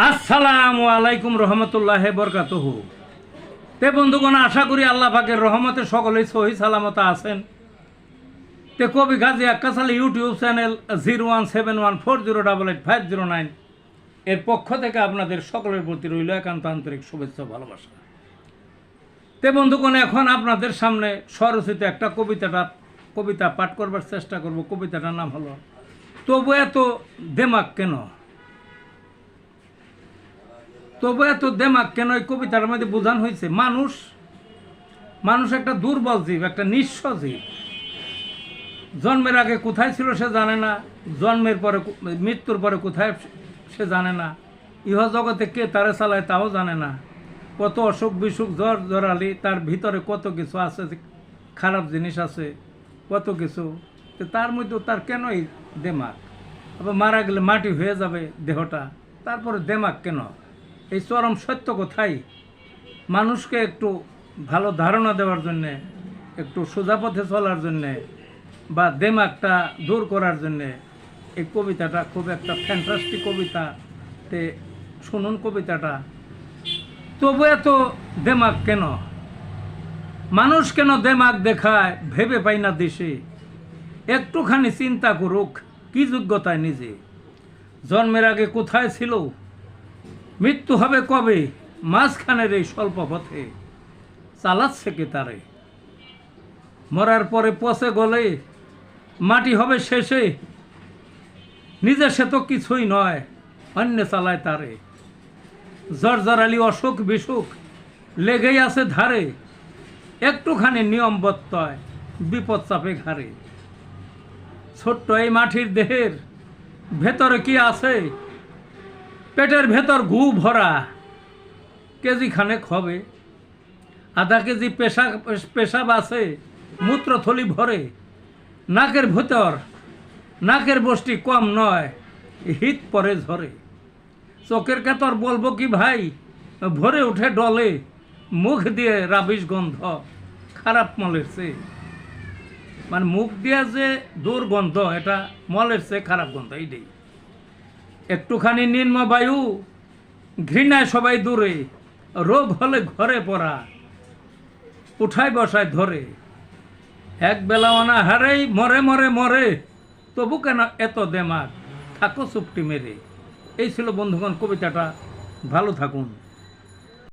আসসালামু আলাইকুম রহমতুল্লাহ বরকাতুহু। তে বন্ধুগণ, আশা করি আল্লাহ পাকের রহমতে সকলেই সহি সালামত আছেন। তে কবি গাজী আক্কাস আলী ইউটিউব চ্যানেল 017140885009 এর পক্ষ থেকে আপনাদের সকলের প্রতি রইল একান্ত আন্তরিক শুভেচ্ছা ভালোবাসা। তে বন্ধুগণ, এখন আপনাদের সামনে স্বরচিত একটা কবিতা পাঠ করবার চেষ্টা করব। কবিতাটার নাম হলো তবু এত দেমাগ কেন। তবু এত দেমাগ কেন এই কবিতার মধ্যে বোঝানো হয়েছে মানুষ একটা দুর্বল জীব, একটা নিঃস্ব জীব। জন্মের আগে কোথায় ছিল সে জানে না, জন্মের পরে মৃত্যুর পরে কোথায় সে জানে না, ইহ জগতে কে তারে চালায় তাও জানে না। কত অসুখ বিসুখ জ্বর জড়ালি তার ভিতরে কত কিছু আছে, খারাপ জিনিস আছে কত কিছু। তার মধ্যে তার কেনই দেমাগ, আবার মারা গেলে মাটি হয়ে যাবে দেহটা, তারপরে দেমাগ কেন? এই চরম সত্য কোথায় মানুষকে একটু ভালো ধারণা দেওয়ার জন্যে, একটু সোজা পথে চলার জন্যে বা দেমাগটা দূর করার জন্যে এই কবিতাটা খুব একটা ফ্যান্টাস্টিক কবিতা। তে শুনুন কবিতাটা। তবু এত দেমাগ কেন, মানুষ কেন দেমাগ দেখায় ভেবে পাই না দেশে। একটুখানি চিন্তা করুক কি যোগ্যতায় নিজে। জন্মের আগে কোথায় ছিল, মৃত্যু হবে কবে, মাঝখানের এই স্বল্প পথে চালাচ্ছে কে তারে। মরার পরে পচে গলে মাটি হবে শেষে, নিজে সে তো কিছুই নয়, অন্য চালায় তারে। জর্জরালি অসুখ বিসুখ লেগেই আছে ধারে, একটুখানি নিয়ম বত্যয় বিপদ চাপে ঘাড়ে। ছোট্ট এই মাটির দেহের ভেতরে কি আছে, পেটের ভেতর গু ভরা কেজি খানেক হবে। আধা কেজি পেশাব আছে মূত্রথলি ভরে। নাকের ভেতর নাকের বষ্টি কম নয়, হিত পরে ঝরে। চোখের কাতর বলবো কি ভাই, ভরে উঠে ডলে। মুখ দিয়ে রাবিশ গন্ধ খারাপ মলের চেয়ে, মানে মুখ দিয়ে যে দুর্গন্ধ, এটা মলের চেয়ে খারাপ গন্ধ। এইটাই একটুখানি নিম্ন বায়ু ঘৃণায় সবাই দূরে। রোগ হলে ঘরে পড়া উঠায় বসায় ধরে। এক বেলা অনাহারেই মরে মরে মরে, তবু কেন এত দেমাগ থাকো চুপটি মেরে। এই ছিল বন্ধুগণ কবিতাটা। ভালো থাকুন।